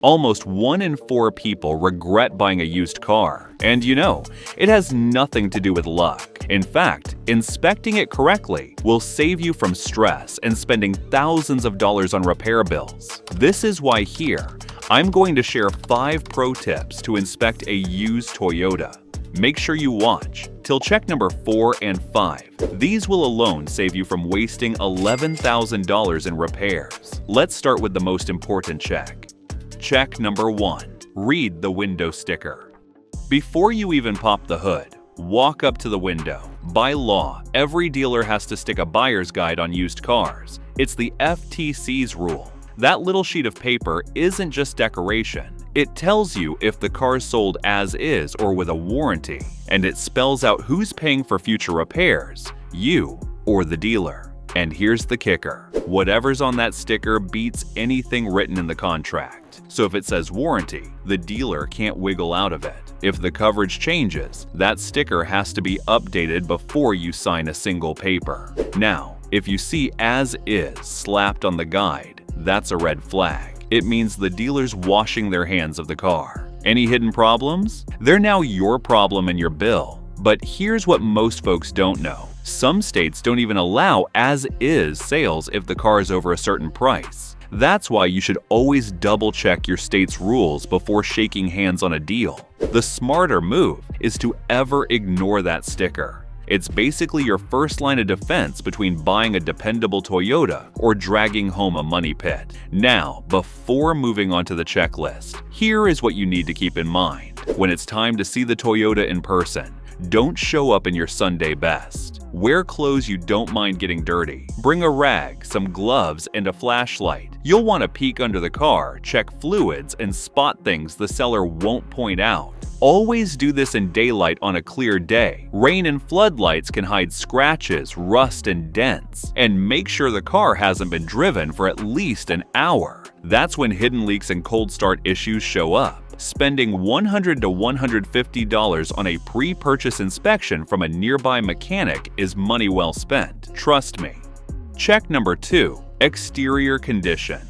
Almost 1 in 4 people regret buying a used car. And it has nothing to do with luck. In fact, inspecting it correctly will save you from stress and spending thousands of dollars on repair bills. This is why here, I'm going to share 5 pro tips to inspect a used Toyota. Make sure you watch till check number 4 and 5. These will alone save you from wasting $11,000 in repairs. Let's start with the most important check. Check number 1. Read the window sticker. Before you even pop the hood, walk up to the window. By law, every dealer has to stick a buyer's guide on used cars. It's the FTC's rule. That little sheet of paper isn't just decoration. It tells you if the car's sold as is or with a warranty, and it spells out who's paying for future repairs, you or the dealer. And here's the kicker. Whatever's on that sticker beats anything written in the contract. So if it says warranty, the dealer can't wiggle out of it. If the coverage changes, that sticker has to be updated before you sign a single paper. Now, if you see as is slapped on the guide, that's a red flag. It means the dealer's washing their hands of the car. Any hidden problems? They're now your problem and your bill. But here's what most folks don't know. Some states don't even allow as-is sales if the car is over a certain price. That's why you should always double-check your state's rules before shaking hands on a deal. The smarter move is to ever ignore that sticker. It's basically your first line of defense between buying a dependable Toyota or dragging home a money pit. Now, before moving on to the checklist, here is what you need to keep in mind. When it's time to see the Toyota in person, don't show up in your Sunday best. Wear clothes you don't mind getting dirty. Bring a rag, some gloves, and a flashlight. You'll want to peek under the car, check fluids, and spot things the seller won't point out. Always do this in daylight on a clear day. Rain and floodlights can hide scratches, rust, and dents. And make sure the car hasn't been driven for at least an hour. That's when hidden leaks and cold start issues show up. Spending $100 to $150 on a pre-purchase inspection from a nearby mechanic is money well spent. Trust me. Check number 2. Exterior condition.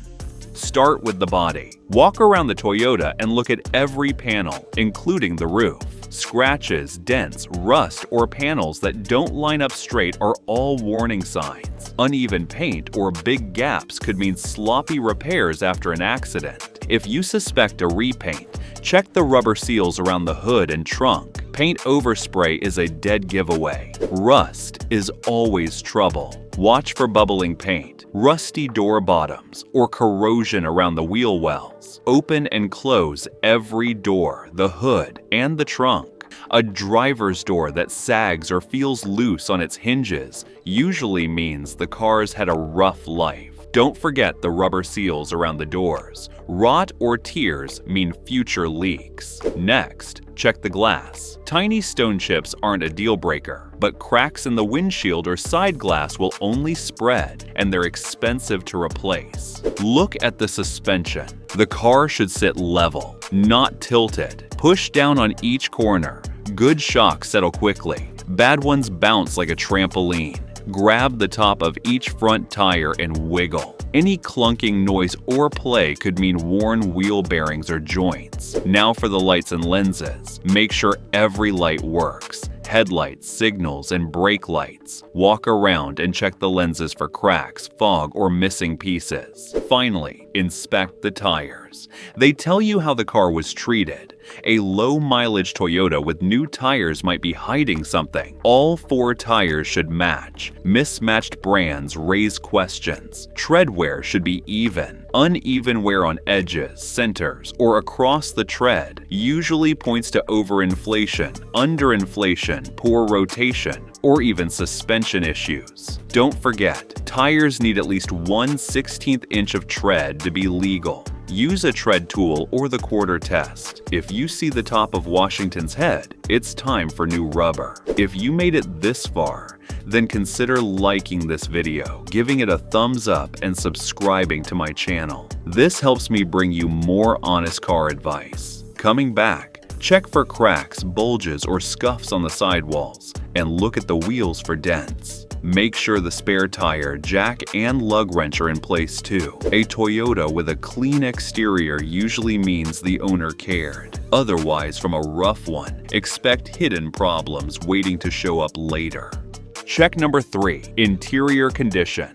Start with the body. Walk around the Toyota and look at every panel, including the roof. Scratches, dents, rust, or panels that don't line up straight are all warning signs. Uneven paint or big gaps could mean sloppy repairs after an accident. If you suspect a repaint, check the rubber seals around the hood and trunk. Paint overspray is a dead giveaway. Rust is always trouble. Watch for bubbling paint, rusty door bottoms, or corrosion around the wheel wells. Open and close every door, the hood, and the trunk. A driver's door that sags or feels loose on its hinges usually means the car's had a rough life. Don't forget the rubber seals around the doors. Rot or tears mean future leaks. Next, check the glass. Tiny stone chips aren't a deal breaker, but cracks in the windshield or side glass will only spread, and they're expensive to replace. Look at the suspension. The car should sit level, not tilted. Push down on each corner. Good shocks settle quickly. Bad ones bounce like a trampoline. Grab the top of each front tire and wiggle. Any clunking noise or play could mean worn wheel bearings or joints. Now for the lights and lenses. Make sure every light works. Headlights, signals, and brake lights. Walk around and check the lenses for cracks, fog, or missing pieces. Finally, inspect the tires. They tell you how the car was treated. A low-mileage Toyota with new tires might be hiding something. All 4 tires should match. Mismatched brands raise questions. Tread wear should be even. Uneven wear on edges, centers, or across the tread usually points to overinflation, underinflation, poor rotation, or even suspension issues. Don't forget, tires need at least 1/16 inch of tread to be legal. Use a tread tool or the quarter test. If you see the top of Washington's head, it's time for new rubber. If you made it this far, then consider liking this video, giving it a thumbs up, and subscribing to my channel. This helps me bring you more honest car advice. Coming back, check for cracks, bulges, or scuffs on the sidewalls, and look at the wheels for dents. Make sure the spare tire, jack, and lug wrench are in place too. A Toyota with a clean exterior usually means the owner cared. Otherwise, from a rough one, expect hidden problems waiting to show up later. Check number 3. Interior condition.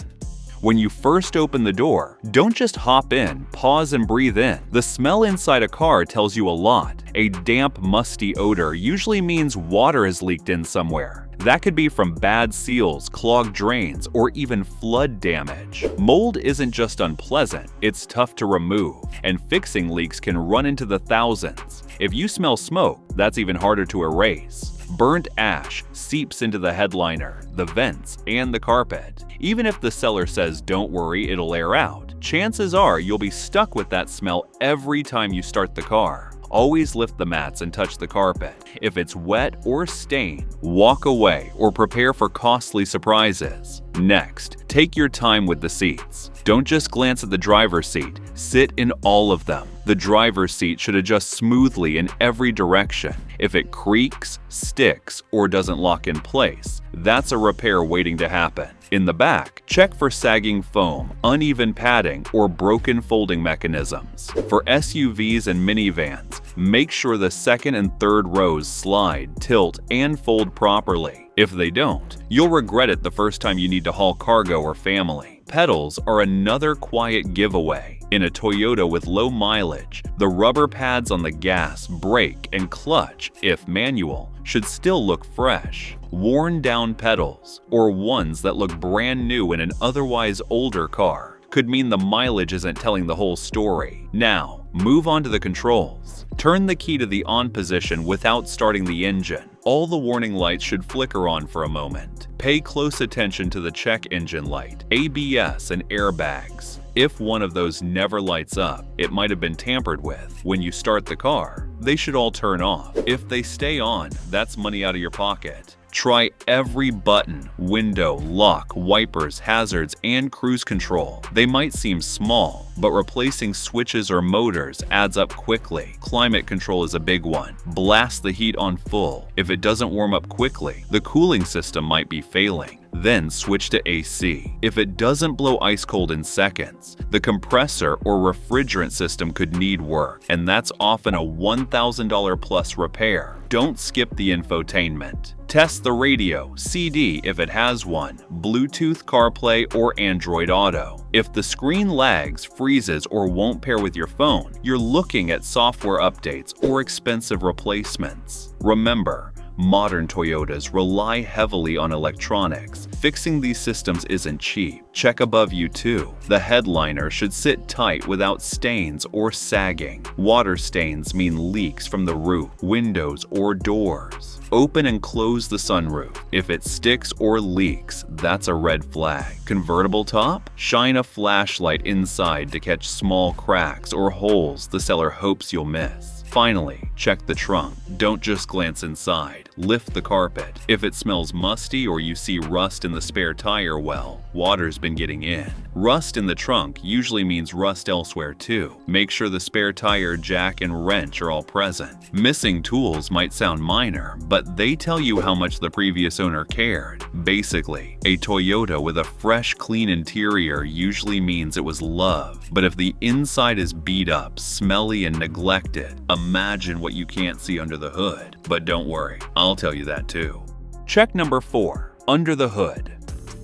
When you first open the door, don't just hop in, pause and breathe in. The smell inside a car tells you a lot. A damp, musty odor usually means water has leaked in somewhere. That could be from bad seals, clogged drains, or even flood damage. Mold isn't just unpleasant, it's tough to remove, and fixing leaks can run into the thousands. If you smell smoke, that's even harder to erase. Burnt ash seeps into the headliner, the vents, and the carpet. Even if the seller says don't worry, it'll air out, chances are you'll be stuck with that smell every time you start the car. Always lift the mats and touch the carpet. If it's wet or stained, walk away or prepare for costly surprises. Next, take your time with the seats. Don't just glance at the driver's seat, sit in all of them. The driver's seat should adjust smoothly in every direction. If it creaks, sticks, or doesn't lock in place, that's a repair waiting to happen. In the back, check for sagging foam, uneven padding, or broken folding mechanisms. For SUVs and minivans, make sure the second and third rows slide, tilt, and fold properly. If they don't, you'll regret it the first time you need to haul cargo or family. Pedals are another quiet giveaway. In a Toyota with low mileage, the rubber pads on the gas, brake, and clutch, if manual, should still look fresh. Worn down pedals, or ones that look brand new in an otherwise older car, could mean the mileage isn't telling the whole story. Now, move on to the controls. Turn the key to the on position without starting the engine. All the warning lights should flicker on for a moment. Pay close attention to the check engine light, ABS, and airbags. If one of those never lights up, it might have been tampered with. When you start the car, they should all turn off. If they stay on, that's money out of your pocket. Try every button, window, lock, wipers, hazards, and cruise control. They might seem small, but replacing switches or motors adds up quickly. Climate control is a big one. Blast the heat on full. If it doesn't warm up quickly, the cooling system might be failing. Then switch to AC. If it doesn't blow ice cold in seconds, the compressor or refrigerant system could need work, and that's often a $1,000 plus repair. Don't skip the infotainment. Test the radio, CD if it has one, Bluetooth, CarPlay, or Android Auto. If the screen lags, freezes, or won't pair with your phone, you're looking at software updates or expensive replacements. Remember, modern Toyotas rely heavily on electronics. Fixing these systems isn't cheap. Check above you too. The headliner should sit tight without stains or sagging. Water stains mean leaks from the roof, windows, or doors. Open and close the sunroof. If it sticks or leaks, that's a red flag. Convertible top? Shine a flashlight inside to catch small cracks or holes the seller hopes you'll miss. Finally, check the trunk. Don't just glance inside. Lift the carpet. If it smells musty or you see rust in the spare tire well, water's been getting in. Rust in the trunk usually means rust elsewhere too. Make sure the spare tire, jack, and wrench are all present. Missing tools might sound minor, but they tell you how much the previous owner cared. Basically, a Toyota with a fresh, clean interior usually means it was loved. But if the inside is beat up, smelly, and neglected, imagine what you can't see under the hood. But don't worry, I'll tell you that too. Check number 4. Under the hood.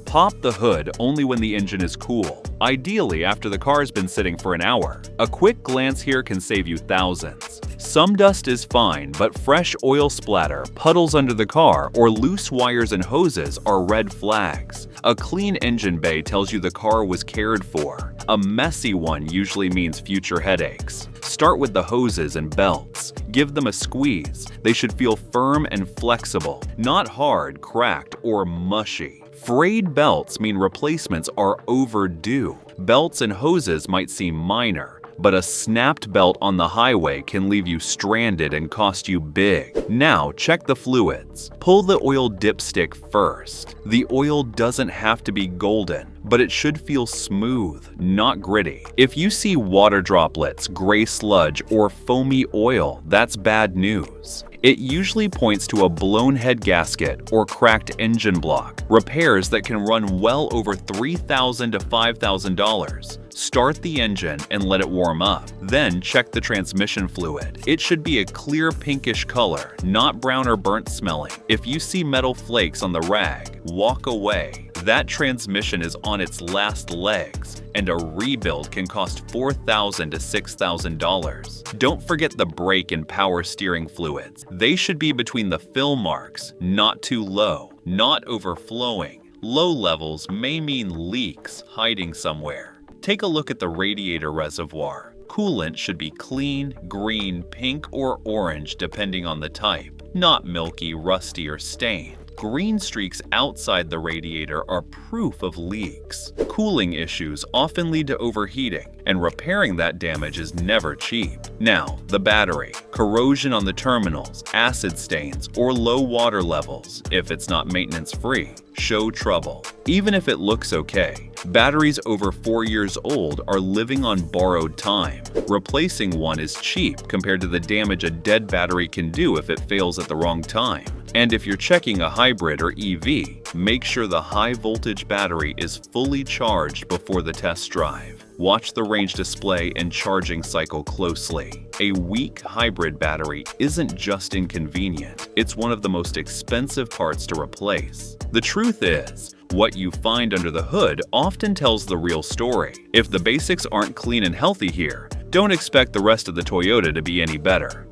Pop the hood only when the engine is cool, ideally after the car's been sitting for an hour. A quick glance here can save you thousands. Some dust is fine, but fresh oil splatter, puddles under the car, or loose wires and hoses are red flags. A clean engine bay tells you the car was cared for. A messy one usually means future headaches. Start with the hoses and belts. Give them a squeeze. They should feel firm and flexible, not hard, cracked, or mushy. Frayed belts mean replacements are overdue. Belts and hoses might seem minor, but a snapped belt on the highway can leave you stranded and cost you big. Now check the fluids. Pull the oil dipstick first. The oil doesn't have to be golden, but it should feel smooth, not gritty. If you see water droplets, gray sludge, or foamy oil, that's bad news. It usually points to a blown head gasket or cracked engine block, repairs that can run well over $3,000 to $5,000. Start the engine and let it warm up. Then check the transmission fluid. It should be a clear pinkish color, not brown or burnt smelling. If you see metal flakes on the rag, walk away. That transmission is on its last legs, and a rebuild can cost $4,000 to $6,000. Don't forget the brake and power steering fluids. They should be between the fill marks, not too low, not overflowing. Low levels may mean leaks hiding somewhere. Take a look at the radiator reservoir. Coolant should be clean, green, pink, or orange depending on the type, not milky, rusty, or stained. Green streaks outside the radiator are proof of leaks. Cooling issues often lead to overheating, and repairing that damage is never cheap. Now, the battery. Corrosion on the terminals, acid stains, or low water levels, if it's not maintenance-free, show trouble. Even if it looks okay, batteries over 4 years old are living on borrowed time. Replacing one is cheap compared to the damage a dead battery can do if it fails at the wrong time. And if you're checking a hybrid or EV, make sure the high-voltage battery is fully charged before the test drive. Watch the range display and charging cycle closely. A weak hybrid battery isn't just inconvenient, it's one of the most expensive parts to replace. The truth is, what you find under the hood often tells the real story. If the basics aren't clean and healthy here, don't expect the rest of the Toyota to be any better.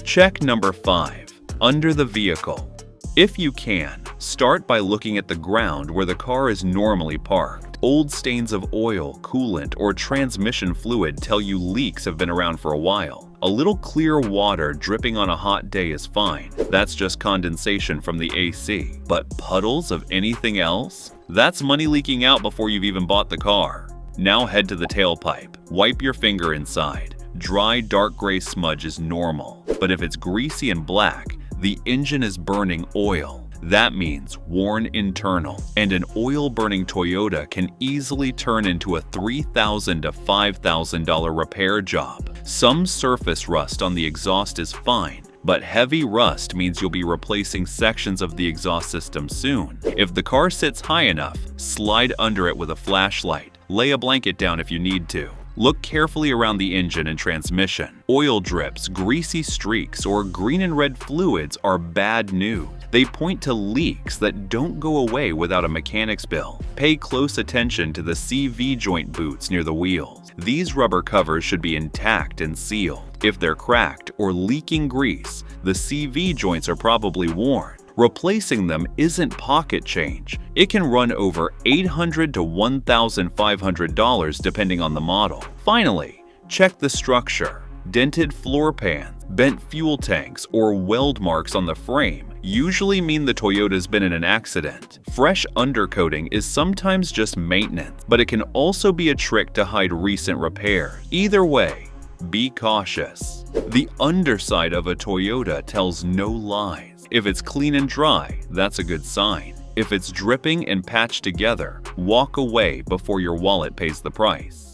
Check number 5. Under the vehicle. If you can, start by looking at the ground where the car is normally parked. Old stains of oil, coolant, or transmission fluid tell you leaks have been around for a while. A little clear water dripping on a hot day is fine. That's just condensation from the AC. But puddles of anything else? That's money leaking out before you've even bought the car. Now head to the tailpipe. Wipe your finger inside. Dry, dark gray smudge is normal. But if it's greasy and black, the engine is burning oil. That means worn internal, and an oil-burning Toyota can easily turn into a $3,000 to $5,000 repair job. Some surface rust on the exhaust is fine, but heavy rust means you'll be replacing sections of the exhaust system soon. If the car sits high enough, slide under it with a flashlight. Lay a blanket down if you need to. Look carefully around the engine and transmission. Oil drips, greasy streaks, or green and red fluids are bad news. They point to leaks that don't go away without a mechanic's bill. Pay close attention to the CV joint boots near the wheels. These rubber covers should be intact and sealed. If they're cracked or leaking grease, the CV joints are probably worn. Replacing them isn't pocket change. It can run over $800 to $1,500 depending on the model. Finally, check the structure. Dented floor pans, bent fuel tanks, or weld marks on the frame usually mean the Toyota's been in an accident. Fresh undercoating is sometimes just maintenance, but it can also be a trick to hide recent repair. Either way, be cautious. The underside of a Toyota tells no lies. If it's clean and dry, that's a good sign. If it's dripping and patched together, walk away before your wallet pays the price.